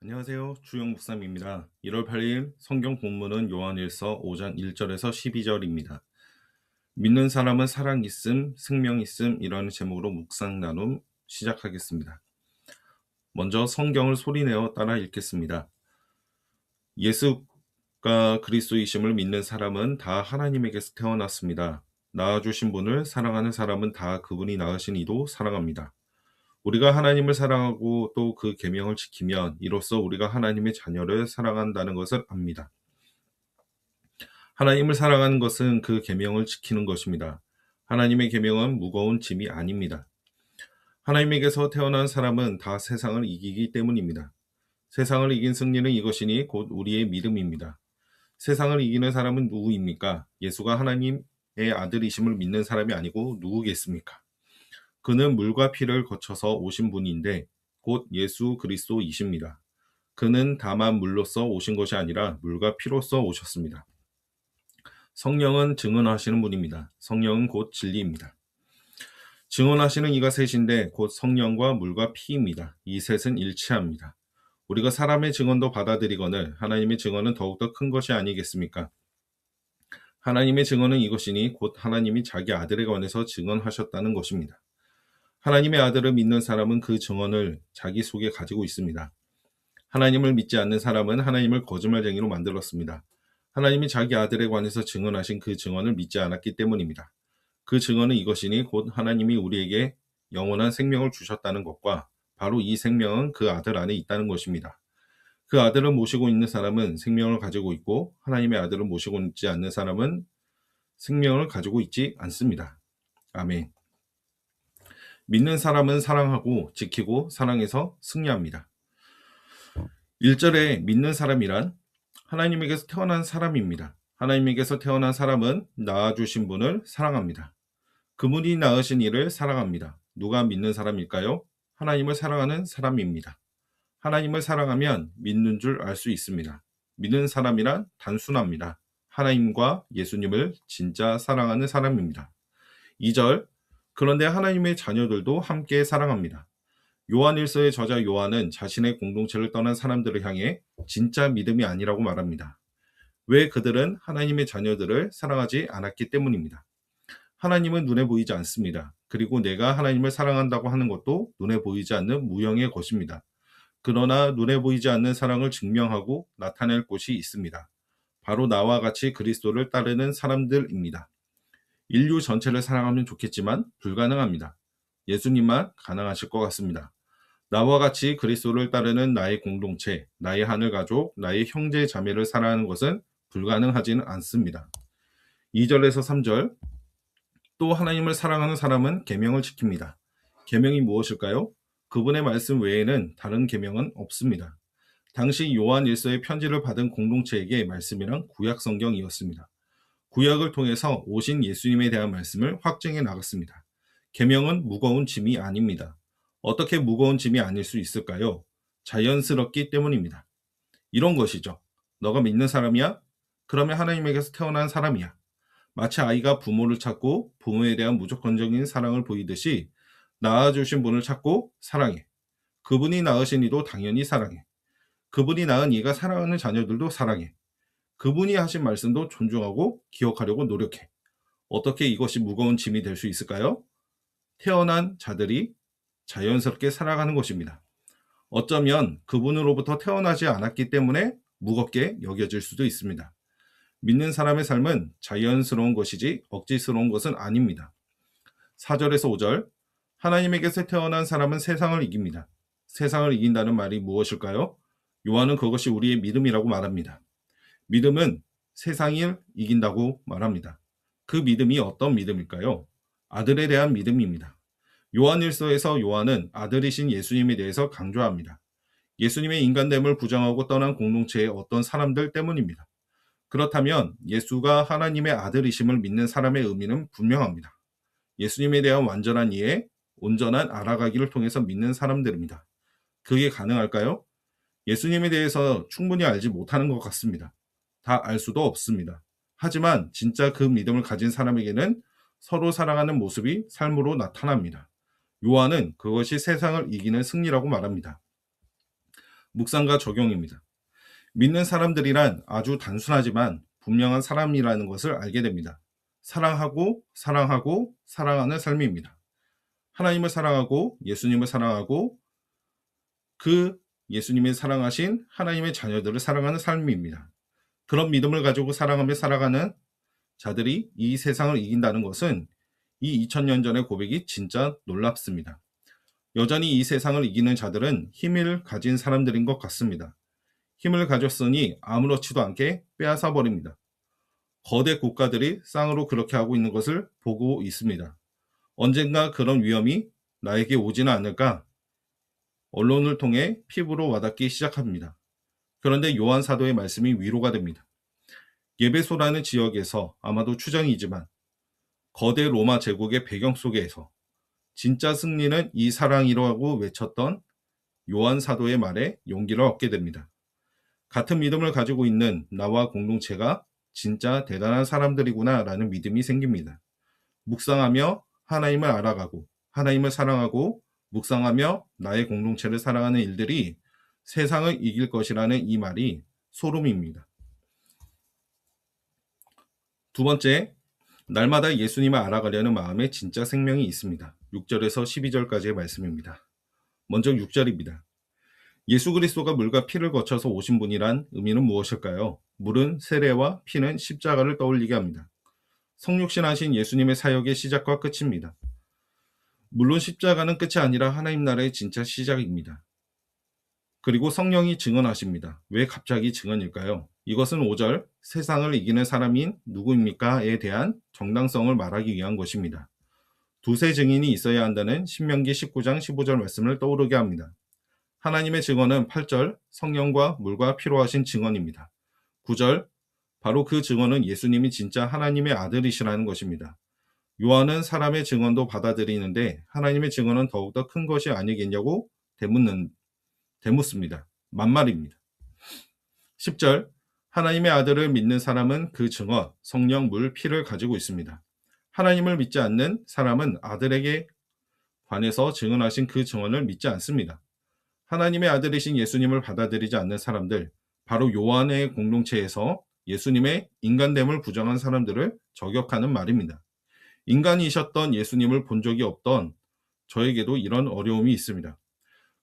안녕하세요. 주영 목사입니다. 1월 8일 성경 본문은 요한일서 5장 1절에서 12절입니다. 믿는 사람은 사랑 있음, 생명 있음 이라는 제목으로 묵상 나눔 시작하겠습니다. 먼저 성경을 소리내어 따라 읽겠습니다. 예수가 그리스도이심을 믿는 사람은 다 하나님에게서 태어났습니다. 낳아주신 분을 사랑하는 사람은 다 그분이 낳으신 이도 사랑합니다. 우리가 하나님을 사랑하고 또 그 계명을 지키면 이로써 우리가 하나님의 자녀를 사랑한다는 것을 압니다. 하나님을 사랑하는 것은 그 계명을 지키는 것입니다. 하나님의 계명은 무거운 짐이 아닙니다. 하나님에게서 태어난 사람은 다 세상을 이기기 때문입니다. 세상을 이긴 승리는 이것이니 곧 우리의 믿음입니다. 세상을 이기는 사람은 누구입니까? 예수가 하나님의 아들이심을 믿는 사람이 아니고 누구겠습니까? 그는 물과 피를 거쳐서 오신 분인데 곧 예수 그리스도이십니다. 그는 다만 물로써 오신 것이 아니라 물과 피로써 오셨습니다. 성령은 증언하시는 분입니다. 성령은 곧 진리입니다. 증언하시는 이가 셋인데 곧 성령과 물과 피입니다. 이 셋은 일치합니다. 우리가 사람의 증언도 받아들이거늘 하나님의 증언은 더욱더 큰 것이 아니겠습니까? 하나님의 증언은 이것이니 곧 하나님이 자기 아들에 관해서 증언하셨다는 것입니다. 하나님의 아들을 믿는 사람은 그 증언을 자기 속에 가지고 있습니다. 하나님을 믿지 않는 사람은 하나님을 거짓말쟁이로 만들었습니다. 하나님이 자기 아들에 관해서 증언하신 그 증언을 믿지 않았기 때문입니다. 그 증언은 이것이니 곧 하나님이 우리에게 영원한 생명을 주셨다는 것과 바로 이 생명은 그 아들 안에 있다는 것입니다. 그 아들을 모시고 있는 사람은 생명을 가지고 있고 하나님의 아들을 모시고 있지 않는 사람은 생명을 가지고 있지 않습니다. 아멘. 믿는 사람은 사랑하고 지키고 사랑해서 승리합니다. 1절에 믿는 사람이란 하나님에게서 태어난 사람입니다. 하나님에게서 태어난 사람은 낳아주신 분을 사랑합니다. 그분이 낳으신 이를 사랑합니다. 누가 믿는 사람일까요? 하나님을 사랑하는 사람입니다. 하나님을 사랑하면 믿는 줄 알 수 있습니다. 믿는 사람이란 단순합니다. 하나님과 예수님을 진짜 사랑하는 사람입니다. 2절 그런데 하나님의 자녀들도 함께 사랑합니다. 요한일서의 저자 요한은 자신의 공동체를 떠난 사람들을 향해 진짜 믿음이 아니라고 말합니다. 왜 그들은 하나님의 자녀들을 사랑하지 않았기 때문입니다. 하나님은 눈에 보이지 않습니다. 그리고 내가 하나님을 사랑한다고 하는 것도 눈에 보이지 않는 무형의 것입니다. 그러나 눈에 보이지 않는 사랑을 증명하고 나타낼 곳이 있습니다. 바로 나와 같이 그리스도를 따르는 사람들입니다. 인류 전체를 사랑하면 좋겠지만 불가능합니다. 예수님만 가능하실 것 같습니다. 나와 같이 그리스도를 따르는 나의 공동체, 나의 하늘 가족, 나의 형제 자매를 사랑하는 것은 불가능하지는 않습니다. 2절에서 3절 또 하나님을 사랑하는 사람은 계명을 지킵니다. 계명이 무엇일까요? 그분의 말씀 외에는 다른 계명은 없습니다. 당시 요한 일서의 편지를 받은 공동체에게 말씀이란 구약 성경이었습니다. 구약을 통해서 오신 예수님에 대한 말씀을 확증해 나갔습니다. 계명은 무거운 짐이 아닙니다. 어떻게 무거운 짐이 아닐 수 있을까요? 자연스럽기 때문입니다. 이런 것이죠. 너가 믿는 사람이야? 그러면 하나님에게서 태어난 사람이야. 마치 아이가 부모를 찾고 부모에 대한 무조건적인 사랑을 보이듯이 낳아주신 분을 찾고 사랑해. 그분이 낳으신 이도 당연히 사랑해. 그분이 낳은 이가 사랑하는 자녀들도 사랑해. 그분이 하신 말씀도 존중하고 기억하려고 노력해. 어떻게 이것이 무거운 짐이 될 수 있을까요? 태어난 자들이 자연스럽게 살아가는 것입니다. 어쩌면 그분으로부터 태어나지 않았기 때문에 무겁게 여겨질 수도 있습니다. 믿는 사람의 삶은 자연스러운 것이지 억지스러운 것은 아닙니다. 4절에서 5절 하나님에게서 태어난 사람은 세상을 이깁니다. 세상을 이긴다는 말이 무엇일까요? 요한은 그것이 우리의 믿음이라고 말합니다. 믿음은 세상을 이긴다고 말합니다. 그 믿음이 어떤 믿음일까요? 아들에 대한 믿음입니다. 요한일서에서 요한은 아들이신 예수님에 대해서 강조합니다. 예수님의 인간됨을 부정하고 떠난 공동체의 어떤 사람들 때문입니다. 그렇다면 예수가 하나님의 아들이심을 믿는 사람의 의미는 분명합니다. 예수님에 대한 완전한 이해, 온전한 알아가기를 통해서 믿는 사람들입니다. 그게 가능할까요? 예수님에 대해서 충분히 알지 못하는 것 같습니다. 다 알 수도 없습니다. 하지만 진짜 그 믿음을 가진 사람에게는 서로 사랑하는 모습이 삶으로 나타납니다. 요한은 그것이 세상을 이기는 승리라고 말합니다. 묵상과 적용입니다. 믿는 사람들이란 아주 단순하지만 분명한 사람이라는 것을 알게 됩니다. 사랑하고 사랑하고 사랑하는 삶입니다. 하나님을 사랑하고 예수님을 사랑하고 그 예수님이 사랑하신 하나님의 자녀들을 사랑하는 삶입니다. 그런 믿음을 가지고 사랑하며 살아가는 자들이 이 세상을 이긴다는 것은 이 2000년 전의 고백이 진짜 놀랍습니다. 여전히 이 세상을 이기는 자들은 힘을 가진 사람들인 것 같습니다. 힘을 가졌으니 아무렇지도 않게 빼앗아 버립니다. 거대 국가들이 쌍으로 그렇게 하고 있는 것을 보고 있습니다. 언젠가 그런 위험이 나에게 오지는 않을까? 언론을 통해 피부로 와닿기 시작합니다. 그런데 요한 사도의 말씀이 위로가 됩니다. 예베소라는 지역에서 아마도 추정이지만 거대 로마 제국의 배경 속에서 진짜 승리는 이 사랑이라고 외쳤던 요한 사도의 말에 용기를 얻게 됩니다. 같은 믿음을 가지고 있는 나와 공동체가 진짜 대단한 사람들이구나 라는 믿음이 생깁니다. 묵상하며 하나님을 알아가고 하나님을 사랑하고 묵상하며 나의 공동체를 사랑하는 일들이 세상을 이길 것이라는 이 말이 소름입니다. 두 번째, 날마다 예수님을 알아가려는 마음에 진짜 생명이 있습니다. 6절에서 12절까지의 말씀입니다. 먼저 6절입니다. 예수 그리스도가 물과 피를 거쳐서 오신 분이란 의미는 무엇일까요? 물은 세례와 피는 십자가를 떠올리게 합니다. 성육신하신 예수님의 사역의 시작과 끝입니다. 물론 십자가는 끝이 아니라 하나님 나라의 진짜 시작입니다. 그리고 성령이 증언하십니다. 왜 갑자기 증언일까요? 이것은 5절 세상을 이기는 사람인 누구입니까?에 대한 정당성을 말하기 위한 것입니다. 두세 증인이 있어야 한다는 신명기 19장 15절 말씀을 떠오르게 합니다. 하나님의 증언은 8절 성령과 물과 피로 하신 증언입니다. 9절 바로 그 증언은 예수님이 진짜 하나님의 아들이시라는 것입니다. 요한은 사람의 증언도 받아들이는데 하나님의 증언은 더욱더 큰 것이 아니겠냐고 대묻습니다. 만말입니다. 10절 하나님의 아들을 믿는 사람은 그 증언, 성령, 물, 피를 가지고 있습니다. 하나님을 믿지 않는 사람은 아들에게 관해서 증언하신 그 증언을 믿지 않습니다. 하나님의 아들이신 예수님을 받아들이지 않는 사람들, 바로 요한의 공동체에서 예수님의 인간됨을 부정한 사람들을 저격하는 말입니다. 인간이셨던 예수님을 본 적이 없던 저에게도 이런 어려움이 있습니다.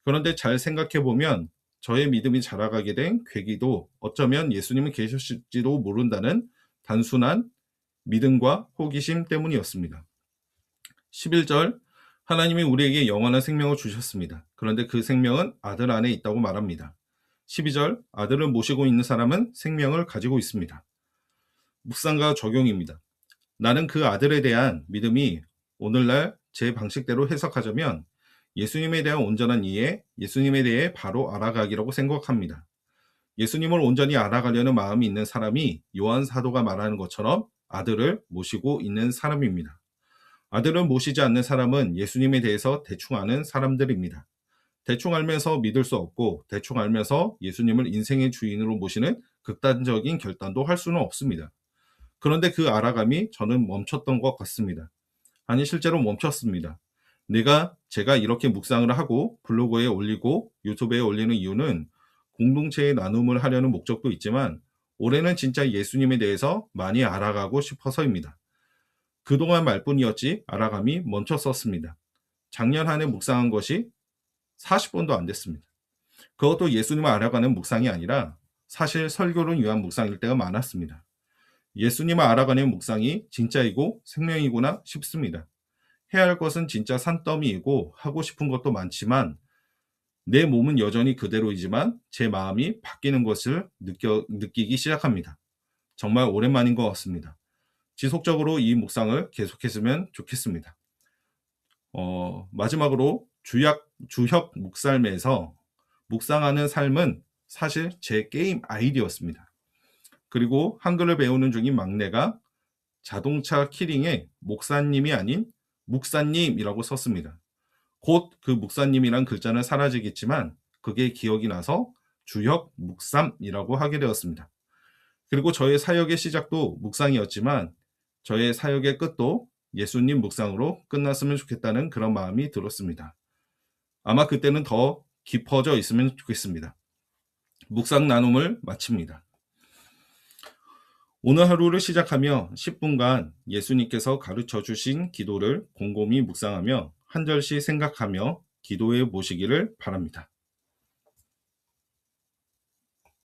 그런데 잘 생각해보면 저의 믿음이 자라가게 된 계기도 어쩌면 예수님은 계셨을지도 모른다는 단순한 믿음과 호기심 때문이었습니다. 11절 하나님이 우리에게 영원한 생명을 주셨습니다. 그런데 그 생명은 아들 안에 있다고 말합니다. 12절 아들을 모시고 있는 사람은 생명을 가지고 있습니다. 묵상과 적용입니다. 나는 그 아들에 대한 믿음이 오늘날 제 방식대로 해석하자면 예수님에 대한 온전한 이해, 예수님에 대해 바로 알아가기라고 생각합니다. 예수님을 온전히 알아가려는 마음이 있는 사람이 요한 사도가 말하는 것처럼 아들을 모시고 있는 사람입니다. 아들을 모시지 않는 사람은 예수님에 대해서 대충 아는 사람들입니다. 대충 알면서 믿을 수 없고 대충 알면서 예수님을 인생의 주인으로 모시는 극단적인 결단도 할 수는 없습니다. 그런데 그 알아감이 저는 멈췄던 것 같습니다. 아니 실제로 멈췄습니다. 제가 이렇게 묵상을 하고 블로그에 올리고 유튜브에 올리는 이유는 공동체의 나눔을 하려는 목적도 있지만 올해는 진짜 예수님에 대해서 많이 알아가고 싶어서입니다. 그동안 말뿐이었지 알아감이 멈췄었습니다. 작년 한 해 묵상한 것이 40번도 안 됐습니다. 그것도 예수님을 알아가는 묵상이 아니라 사실 설교를 위한 묵상일 때가 많았습니다. 예수님을 알아가는 묵상이 진짜이고 생명이구나 싶습니다. 해야 할 것은 진짜 산더미이고 하고 싶은 것도 많지만 내 몸은 여전히 그대로이지만 제 마음이 바뀌는 것을 느끼기 시작합니다. 정말 오랜만인 것 같습니다. 지속적으로 이 묵상을 계속했으면 좋겠습니다. 마지막으로 주혁 묵살매에서 묵상하는 삶은 사실 제 게임 아이디였습니다. 그리고 한글을 배우는 중인 막내가 자동차 키링에 목사님이 아닌 묵사님이라고 썼습니다. 곧 그 묵사님이란 글자는 사라지겠지만 그게 기억이 나서 주혁 묵삼이라고 하게 되었습니다. 그리고 저의 사역의 시작도 묵상이었지만 저의 사역의 끝도 예수님 묵상으로 끝났으면 좋겠다는 그런 마음이 들었습니다. 아마 그때는 더 깊어져 있으면 좋겠습니다. 묵상 나눔을 마칩니다. 오늘 하루를 시작하며 10분간 예수님께서 가르쳐 주신 기도를 곰곰이 묵상하며 한 절씩 생각하며 기도해 보시기를 바랍니다.